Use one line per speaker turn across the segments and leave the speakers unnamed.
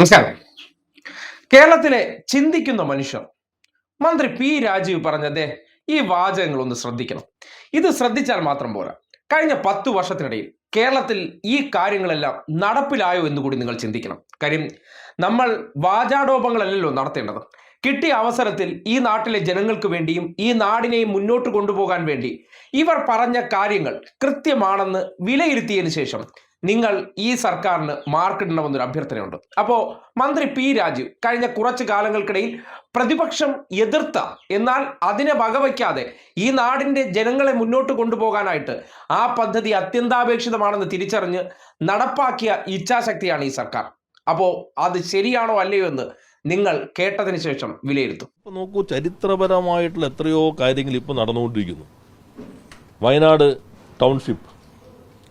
നമസ്കാരം. കേരളത്തിലെ ചിന്തിക്കുന്ന മനുഷ്യർ മന്ത്രി പി രാജീവ് പറഞ്ഞതേ ഈ വാചകങ്ങൾ ഒന്ന് ശ്രദ്ധിക്കണം. ഇത് ശ്രദ്ധിച്ചാൽ മാത്രം പോരാ. കഴിഞ്ഞ 10 വർഷത്തിനിടയിൽ കേരളത്തിൽ ഈ കാര്യങ്ങളെല്ലാം നടപ്പിലായോ എന്ന് കൂടി നിങ്ങൾ ചിന്തിക്കണം. കാര്യം നമ്മൾ വാചാടോപങ്ങളല്ലല്ലോ നടത്തേണ്ടത്. കിട്ടിയ അവസരത്തിൽ ഈ നാട്ടിലെ ജനങ്ങൾക്ക് വേണ്ടിയും ഈ നാടിനെയും മുന്നോട്ട് കൊണ്ടുപോകാൻ വേണ്ടി ഇവർ പറഞ്ഞ കാര്യങ്ങൾ കൃത്യമാണെന്ന് വിലയിരുത്തിയതിനു ശേഷം നിങ്ങൾ ഈ സർക്കാരിന് മാർക്കിടണമെന്നൊരു അഭ്യർത്ഥനയുണ്ട്. അപ്പോൾ മന്ത്രി പി രാജീവ് കഴിഞ്ഞ കുറച്ചു കാലങ്ങൾക്കിടയിൽ പ്രതിപക്ഷം എതിർത്ത, എന്നാൽ അതിനെ വകവയ്ക്കാതെ ഈ നാടിൻ്റെ ജനങ്ങളെ മുന്നോട്ട് കൊണ്ടുപോകാനായിട്ട് ആ പദ്ധതി അത്യന്താപേക്ഷിതമാണെന്ന് തിരിച്ചറിഞ്ഞ് നടപ്പാക്കിയ ഇച്ഛാശക്തിയാണ് ഈ സർക്കാർ. അപ്പോൾ അത് ശരിയാണോ അല്ലയോ എന്ന് നിങ്ങൾ കേട്ടതിന് ശേഷം വിലയിരുത്തും.
ഇപ്പോൾ നോക്കൂ, ചരിത്രപരമായിട്ടുള്ള എത്രയോ കാര്യങ്ങൾ ഇപ്പോൾ നടന്നുകൊണ്ടിരിക്കുന്നു. വയനാട് ടൗൺഷിപ്പ്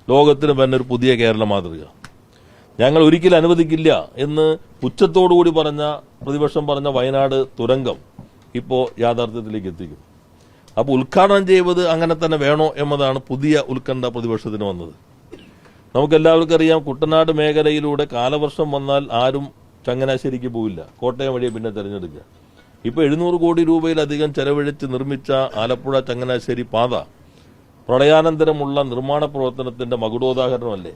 ലോകത്തിന് തന്നെ ഒരു പുതിയ കേരള മാതൃക. ഞങ്ങൾ ഒരിക്കലും അനുവദിക്കില്ല എന്ന് ഉച്ചത്തോടുകൂടി പറഞ്ഞ പ്രതിപക്ഷം പറഞ്ഞ വയനാട് തുരങ്കം ഇപ്പോൾ യാഥാർത്ഥ്യത്തിലേക്ക് എത്തിക്കും. അപ്പോൾ ഉദ്ഘാടനം ചെയ്യുന്നത് അങ്ങനെ തന്നെ വേണോ എന്നതാണ് പുതിയ ഉത്കണ്ഠ പ്രതിപക്ഷത്തിന് വന്നത്. നമുക്കെല്ലാവർക്കും അറിയാം, കുട്ടനാട് മേഖലയിലൂടെ കാലവർഷം വന്നാൽ ആരും ചങ്ങനാശ്ശേരിക്ക് പോവില്ല, കോട്ടയം വഴിയെ പിന്നെ തെരഞ്ഞെടുക്കുക. ഇപ്പോൾ 700 കോടി രൂപയിലധികം ചെലവഴിച്ച് നിർമ്മിച്ച ആലപ്പുഴ ചങ്ങനാശ്ശേരി പാത പ്രളയാനന്തരമുള്ള നിർമ്മാണ പ്രവർത്തനത്തിന്റെ മകുടോദാഹരണമല്ലേ?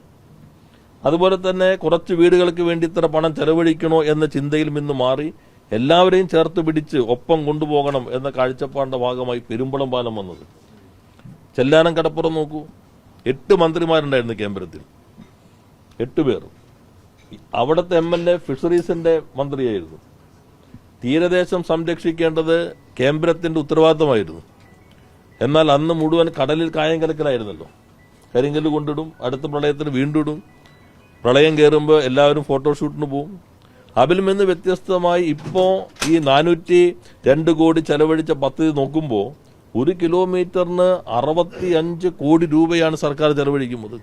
അതുപോലെ തന്നെ കുറച്ച് വീടുകൾക്ക് വേണ്ടി ഇത്ര പണം ചെലവഴിക്കണോ എന്ന ചിന്തയിൽ നിന്ന് മാറി എല്ലാവരെയും ചേർത്ത് പിടിച്ച് ഒപ്പം കൊണ്ടുപോകണം എന്ന കാഴ്ചപ്പാടിന്റെ ഭാഗമായി പെരുമ്പളം പാലം വന്നത്. ചെല്ലാനം കടപ്പുറം നോക്കൂ, 8 മന്ത്രിമാരുണ്ടായിരുന്നു കേന്ദ്രത്തിൽ, 8 പേർ. അവിടുത്തെ MLA ഫിഷറീസിന്റെ മന്ത്രിയായിരുന്നു. തീരദേശം സംരക്ഷിക്കേണ്ടത് കേന്ദ്രത്തിന്റെ ഉത്തരവാദിത്തമായിരുന്നു. എന്നാൽ അന്ന് മുഴുവൻ കടലിൽ കായം കലക്കലായിരുന്നല്ലോ. കരിങ്കല്ല് കൊണ്ടിടും, അടുത്ത പ്രളയത്തിന് വീണ്ടും ഇടും. പ്രളയം കയറുമ്പോൾ എല്ലാവരും ഫോട്ടോഷൂട്ടിന് പോവും. അതിൽ നിന്ന് വ്യത്യസ്തമായി ഇപ്പോൾ ഈ 402 കോടി ചെലവഴിച്ച പദ്ധതി നോക്കുമ്പോൾ 1 കിലോമീറ്ററിന് 65 കോടി രൂപയാണ് സർക്കാർ ചെലവഴിക്കുന്നത്.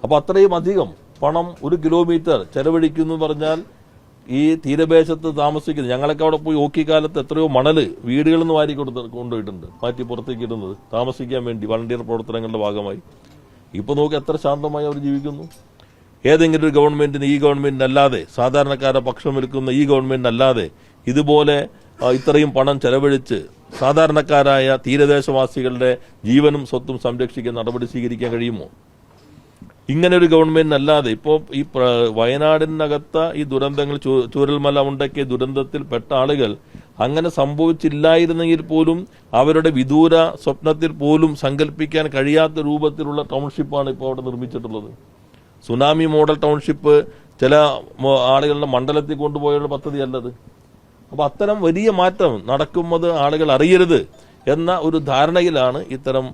അപ്പോൾ അത്രയും അധികം പണം 1 കിലോമീറ്റർ ചെലവഴിക്കുന്നു പറഞ്ഞാൽ ഈ തീരദേശത്ത് താമസിക്കുന്നത്, ഞങ്ങളൊക്കെ അവിടെ പോയി ഓക്കിക്കാലത്ത് എത്രയോ മണല് വീടുകളിൽ നിന്ന് വാരി കൊണ്ടുപോയിട്ടുണ്ട്, മാറ്റി പുറത്തേക്ക് ഇടുന്നത് താമസിക്കാൻ വേണ്ടി വളണ്ടിയർ പ്രവർത്തനങ്ങളുടെ ഭാഗമായി. ഇപ്പോൾ നോക്കി എത്ര ശാന്തമായി അവർ ജീവിക്കുന്നു. ഏതെങ്കിലും ഒരു ഗവൺമെന്റിന്, ഈ ഗവൺമെന്റിന് അല്ലാതെ, സാധാരണക്കാരെ പക്ഷം എടുക്കുന്ന ഈ ഗവൺമെന്റിന് അല്ലാതെ ഇതുപോലെ ഇത്രയും പണം ചെലവഴിച്ച് സാധാരണക്കാരായ തീരദേശവാസികളുടെ ജീവനും സ്വത്തും സംരക്ഷിക്കാൻ നടപടി സ്വീകരിക്കാൻ കഴിയുമോ? ഇങ്ങനെ ഒരു ഗവൺമെന്റിന് അല്ലാതെ ഇപ്പോൾ ഈ വയനാടിനകത്ത ഈ ദുരന്തങ്ങൾ, ചൂരൽമല ഉണ്ടാക്കിയ ദുരന്തത്തിൽ പെട്ട ആളുകൾ അങ്ങനെ സംഭവിച്ചില്ലായിരുന്നെങ്കിൽ പോലും അവരുടെ വിദൂര സ്വപ്നത്തിൽ പോലും സങ്കല്പിക്കാൻ കഴിയാത്ത രൂപത്തിലുള്ള ടൗൺഷിപ്പാണ് ഇപ്പോൾ അവിടെ നിർമ്മിച്ചിട്ടുള്ളത്. സുനാമി മോഡൽ ടൗൺഷിപ്പ് ചില ആളുകളുടെ മണ്ഡലത്തിൽ കൊണ്ടുപോയുള്ള പദ്ധതിയല്ലത്. അപ്പോൾ അത്തരം വലിയ മാറ്റം നടക്കുന്നത് ആളുകൾ അറിയരുത് എന്ന ഒരു ധാരണയിലാണ് ഇത്തരം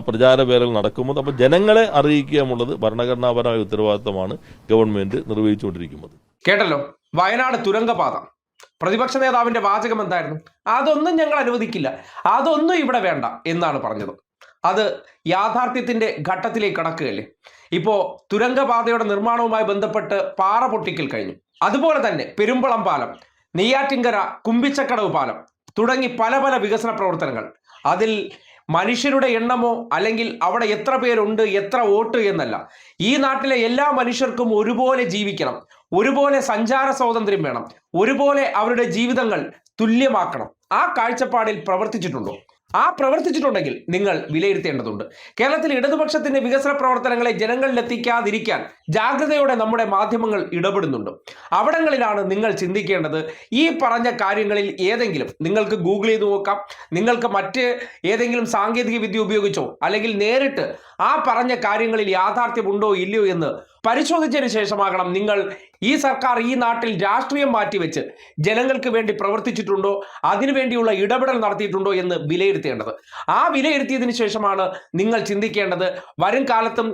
പ്രചാരവേലകൾ നടക്കുന്നത്. അപ്പോൾ ജനങ്ങളെ അറിയിക്കുക എന്നുള്ളത് ഭരണഘടനാപരമായ ഉത്തരവാദിത്തമാണ് ഗവൺമെന്റ് നിർവഹിച്ചുകൊണ്ടിരിക്കുന്നത്.
കേട്ടല്ലോ, വയനാട് തുരങ്കപാത. പ്രതിപക്ഷ നേതാവിന്റെ വാചകം എന്തായിരുന്നു? അതൊന്നും ഞങ്ങൾ അനുവദിക്കില്ല, അതൊന്നും ഇവിടെ വേണ്ട എന്നാണ് പറഞ്ഞത്. അത് യാഥാർത്ഥ്യത്തിന്റെ ഘട്ടത്തിലേക്ക് കടക്കുകയല്ലേ. ഇപ്പോ തുരങ്കപാതയുടെ നിർമ്മാണവുമായി ബന്ധപ്പെട്ട് പാറ പൊട്ടിക്കൽ കഴിഞ്ഞു. അതുപോലെ തന്നെ പെരുമ്പളം പാലം, നെയ്യാറ്റിൻകര കുമ്പിച്ചക്കടവ് പാലം തുടങ്ങി പല പല വികസന പ്രവർത്തനങ്ങൾ. അതിൽ മനുഷ്യരുടെ എണ്ണമോ അല്ലെങ്കിൽ അവിടെ എത്ര പേരുണ്ട്, എത്ര വോട്ട് എന്നല്ല. ഈ നാട്ടിലെ എല്ലാ മനുഷ്യർക്കും ഒരുപോലെ ജീവിക്കണം, ഒരുപോലെ സഞ്ചാര സ്വാതന്ത്ര്യം വേണം, ഒരുപോലെ അവരുടെ ജീവിതങ്ങൾ തുല്യമാക്കണം. ആ കാഴ്ചപ്പാടിൽ പ്രവർത്തിച്ചിട്ടുണ്ടോ? ആ പ്രവർത്തിച്ചിട്ടുണ്ടെങ്കിൽ നിങ്ങൾ വിലയിരുത്തേണ്ടതുണ്ട്. കേരളത്തിൽ ഇടതുപക്ഷത്തിന്റെ വികസന പ്രവർത്തനങ്ങളെ ജനങ്ങളിലെത്തിക്കാതിരിക്കാൻ ജാഗ്രതയോടെ നമ്മുടെ മാധ്യമങ്ങൾ ഇടപെടുന്നുണ്ട്. അവിടങ്ങളിലാണ് നിങ്ങൾ ചിന്തിക്കേണ്ടത്. ഈ പറഞ്ഞ കാര്യങ്ങളിൽ ഏതെങ്കിലും നിങ്ങൾക്ക് ഗൂഗിൾ ചെയ്ത് നോക്കാം, നിങ്ങൾക്ക് മറ്റ് ഏതെങ്കിലും സാങ്കേതിക വിദ്യ ഉപയോഗിച്ചോ അല്ലെങ്കിൽ നേരിട്ട് ആ പറഞ്ഞ കാര്യങ്ങളിൽ യാഥാർത്ഥ്യമുണ്ടോ ഇല്ലയോ എന്ന് പരിശോധിച്ചതിന് ശേഷമാകണം നിങ്ങൾ ഈ സർക്കാർ ഈ നാട്ടിൽ രാഷ്ട്രീയം മാറ്റിവെച്ച് ജനങ്ങൾക്ക് വേണ്ടി പ്രവർത്തിച്ചിട്ടുണ്ടോ, അതിനുവേണ്ടിയുള്ള ഇടപെടൽ നടത്തിയിട്ടുണ്ടോ എന്ന് വിലയിരുത്തേണ്ടത്. ആ വിലയിരുത്തിയതിനു ശേഷമാണ് നിങ്ങൾ ചിന്തിക്കേണ്ടത് വരും കാലത്തും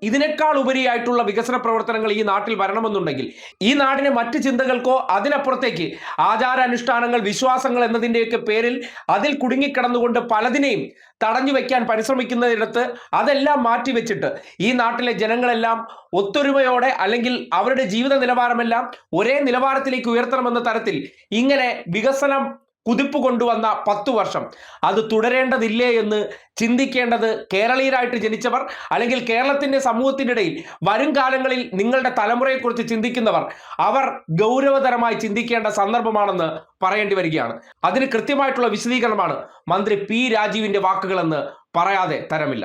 ഇതിനേക്കാൾ ഉപരിയായിട്ടുള്ള വികസന പ്രവർത്തനങ്ങൾ ഈ നാട്ടിൽ വരണമെന്നുണ്ടെങ്കിൽ ഈ നാടിനെ മറ്റ് ചിന്തകൾക്കോ അതിനപ്പുറത്തേക്ക് ആചാരാനുഷ്ഠാനങ്ങൾ, വിശ്വാസങ്ങൾ എന്നതിൻ്റെയൊക്കെ പേരിൽ അതിൽ കുടുങ്ങിക്കിടന്നുകൊണ്ട് പലതിനെയും തടഞ്ഞു വെക്കാൻ പരിശ്രമിക്കുന്നതിടത്ത് അതെല്ലാം മാറ്റിവെച്ചിട്ട് ഈ നാട്ടിലെ ജനങ്ങളെല്ലാം ഒത്തൊരുമയോടെ അല്ലെങ്കിൽ അവരുടെ ജീവിത നിലവാരമെല്ലാം ഒരേ നിലവാരത്തിലേക്ക് ഉയർത്തണമെന്ന തരത്തിൽ ഇങ്ങനെ വികസനം കുതിപ്പ് കൊണ്ടുവന്ന 10 വർഷം അത് തുടരേണ്ടതില്ലേ എന്ന് ചിന്തിക്കേണ്ടത് കേരളീയരായിട്ട് ജനിച്ചവർ, അല്ലെങ്കിൽ കേരളത്തിന്റെ സമൂഹത്തിൻ്റെ ഇടയിൽ വരും കാലങ്ങളിൽ നിങ്ങളുടെ തലമുറയെക്കുറിച്ച് ചിന്തിക്കുന്നവർ, അവർ ഗൗരവതരമായി ചിന്തിക്കേണ്ട സന്ദർഭമാണെന്ന് പറയേണ്ടി വരികയാണ്. അതിന് കൃത്യമായിട്ടുള്ള വിശദീകരണമാണ് മന്ത്രി പി രാജീവിന്റെ വാക്കുകളെന്ന് പറയാതെ തരമില്ല.